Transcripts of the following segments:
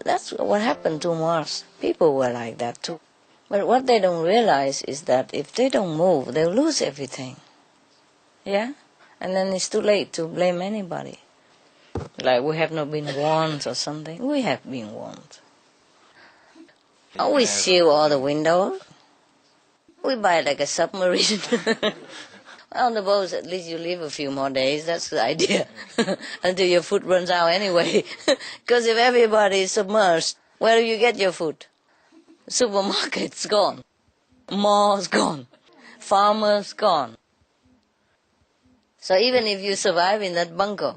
That's what happened to Mars. People were like that too. But what they don't realize is that if they don't move, they'll lose everything. Yeah? And then it's too late to blame anybody. Like we have not been warned or something. We have been warned. We seal all the windows. We buy like a submarine. On the boats, at least you live a few more days. That's the idea. Until your food runs out anyway. Because if everybody is submerged, where do you get your food? Supermarkets gone. Malls gone. Farmers gone. So even if you survive in that bunker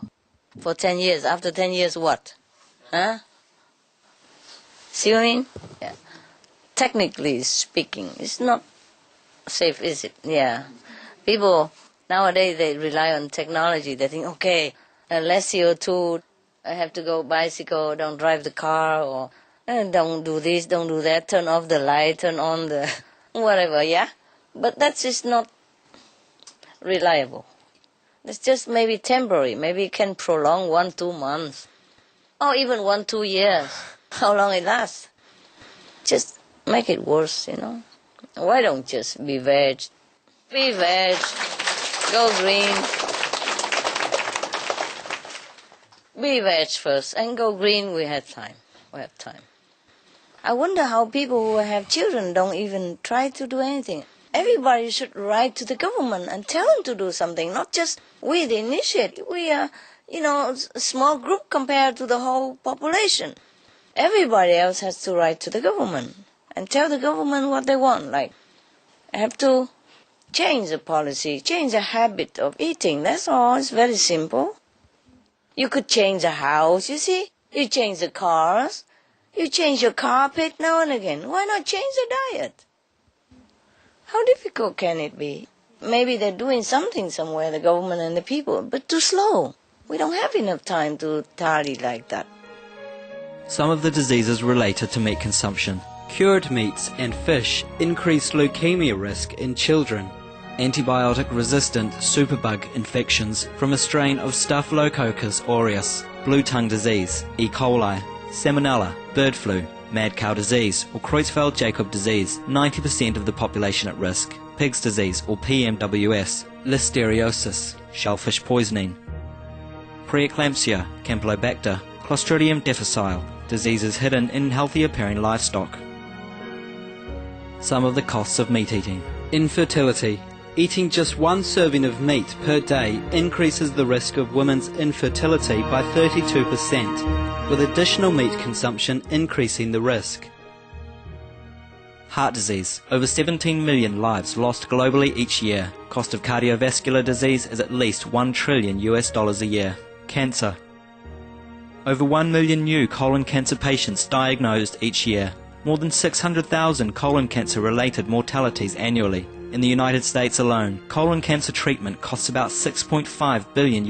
for 10 years, after 10 years what? Huh? See what I mean? Yeah. Technically speaking, it's not safe, is it? Yeah. People, nowadays, they rely on technology. They think, okay, less CO2, I have to go bicycle, don't drive the car, or don't do this, don't do that, turn off the light, turn on the whatever, yeah? But that's just not reliable. It's just maybe temporary. Maybe it can prolong 1-2 months, or even 1-2 years. How long it lasts? Just make it worse, you know? Why don't just be veg? Be veg, go green. Be veg first and go green. We have time. We have time. I wonder how people who have children don't even try to do anything. Everybody should write to the government and tell them to do something, not just we, the initiate. We are, a small group compared to the whole population. Everybody else has to write to the government and tell the government what they want. Like, I have to change the policy, change the habit of eating. That's all. It's very simple. You could change the house, you see. You change the cars. You change your carpet now and again. Why not change the diet? How difficult can it be? Maybe they're doing something somewhere, the government and the people, but too slow. We don't have enough time to tarry like that. Some of the diseases related to meat consumption. Cured meats and fish increase leukemia risk in children. Antibiotic-resistant superbug infections from a strain of Staphylococcus aureus, blue tongue disease, E. coli, salmonella, bird flu, mad cow disease or Creutzfeldt-Jakob disease, 90% of the population at risk, pig's disease or PMWS, listeriosis, shellfish poisoning, preeclampsia, Campylobacter, Clostridium difficile, diseases hidden in healthy-appearing livestock. Some of the costs of meat eating. Infertility. Eating just one serving of meat per day increases the risk of women's infertility by 32%, with additional meat consumption increasing the risk. Heart disease. Over 17 million lives lost globally each year. Cost of cardiovascular disease is at least $1 trillion a year. Cancer. Over 1 million new colon cancer patients diagnosed each year. More than 600,000 colon cancer-related mortalities annually. In the United States alone, colon cancer treatment costs about $6.5 billion.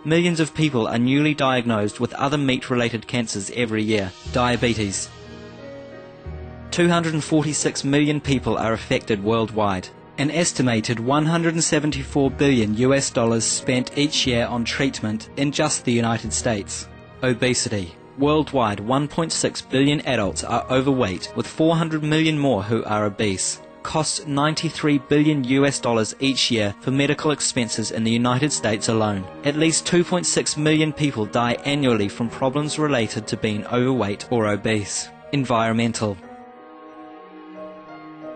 Millions of people are newly diagnosed with other meat-related cancers every year. Diabetes. 246 million people are affected worldwide. An estimated $174 billion spent each year on treatment in just the United States. Obesity. Worldwide, 1.6 billion adults are overweight, with 400 million more who are obese. Costs $93 billion each year for medical expenses in the United States alone. At least 2.6 million people die annually from problems related to being overweight or obese. Environmental.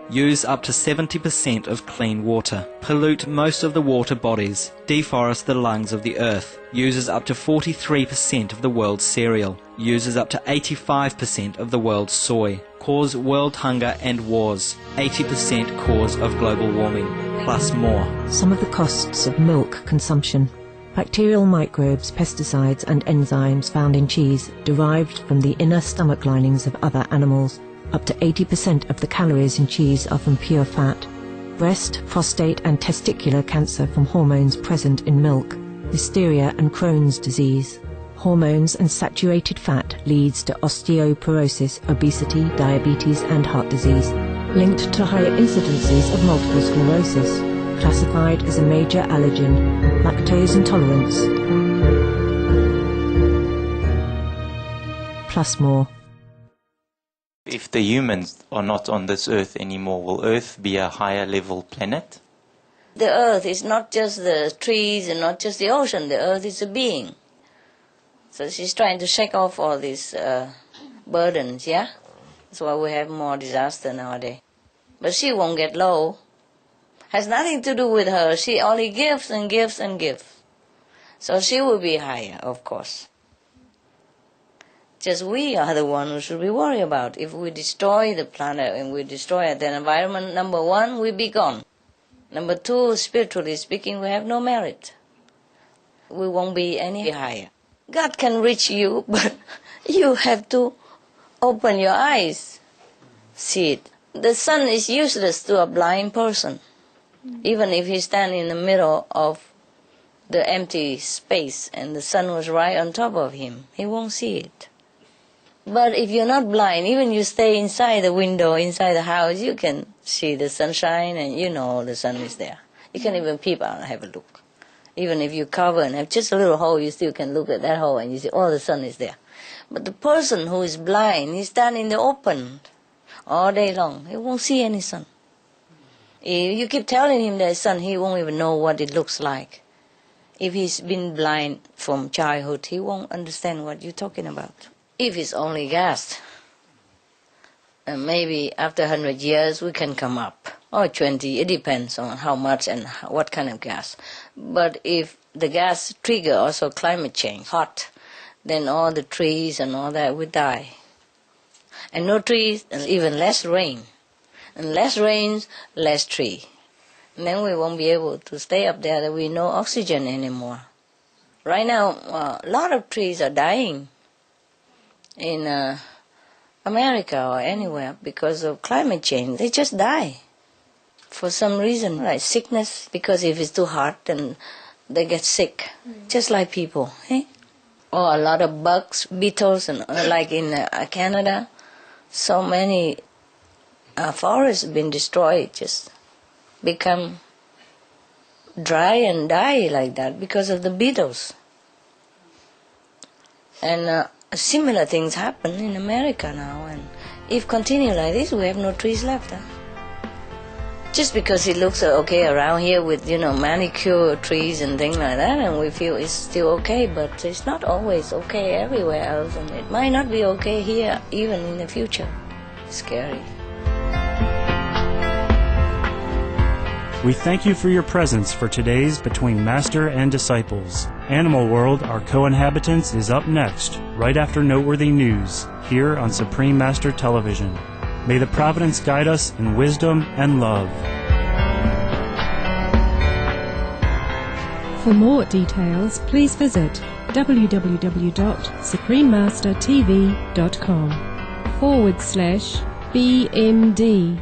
Use up to 70% of clean water. Pollute most of the water bodies. Deforest the lungs of the earth. Uses up to 43% of the world's cereal. Uses up to 85% of the world's soy. Cause world hunger and wars. 80% cause of global warming, plus more. Some of the costs of milk consumption. Bacterial microbes, pesticides and enzymes found in cheese derived from the inner stomach linings of other animals. Up to 80% of the calories in cheese are from pure fat. Breast, prostate and testicular cancer from hormones present in milk. Listeria and Crohn's disease. Hormones and saturated fat leads to osteoporosis, obesity, diabetes and heart disease. Linked to higher incidences of multiple sclerosis. Classified as a major allergen. Lactose intolerance. plus more. If the humans are not on this earth anymore, will Earth be a higher level planet? The earth is not just the trees and not just the ocean. The earth is a being. So she's trying to shake off all these burdens, yeah? That's why we have more disaster nowadays. But she won't get low. Has nothing to do with her. She only gives and gives and gives. So she will be higher, of course. Just we are the one who should be worried about. If we destroy the planet and we destroy the environment, number one, we'll be gone. Number two, spiritually speaking, we have no merit. We won't be any higher. God can reach you, but you have to open your eyes, see it. The sun is useless to a blind person. Even if he stands in the middle of the empty space and the sun was right on top of him, he won't see it. But if you're not blind, even you stay inside the window, inside the house, you can see the sunshine and you know the sun is there. You can even peep out and have a look. Even if you cover and have just a little hole, you still can look at that hole and you see, oh, the sun is there. But the person who is blind, he stands in the open all day long. He won't see any sun. If you keep telling him there's sun, he won't even know what it looks like. If he's been blind from childhood, he won't understand what you're talking about. If it's only gas, maybe after 100 years we can come up, or 20, it depends on how much and what kind of gas. But if the gas trigger also climate change, hot, then all the trees and all that will die. And no trees, and even less rain. And less rains, less tree. And then we won't be able to stay up there, there will be no oxygen anymore. Right now, a lot of trees are dying in America or anywhere because of climate change. They just die for some reason, like sickness, because if it's too hot, then they get sick, just like people. Eh? Or a lot of bugs, beetles, and like in Canada, so many forests have been destroyed, just become dry and die like that because of the beetles. And similar things happen in America now, and if continue like this, we have no trees left. Just because it looks okay around here with, manicured trees and things like that, and we feel it's still okay, but it's not always okay everywhere else, and it might not be okay here even in the future. It's scary. We thank you for your presence for today's Between Master and Disciples. Animal World, Our Co-Inhabitants is up next, right after noteworthy news, here on Supreme Master Television. May the Providence guide us in wisdom and love. For more details, please visit www.suprememastertv.com/BMD.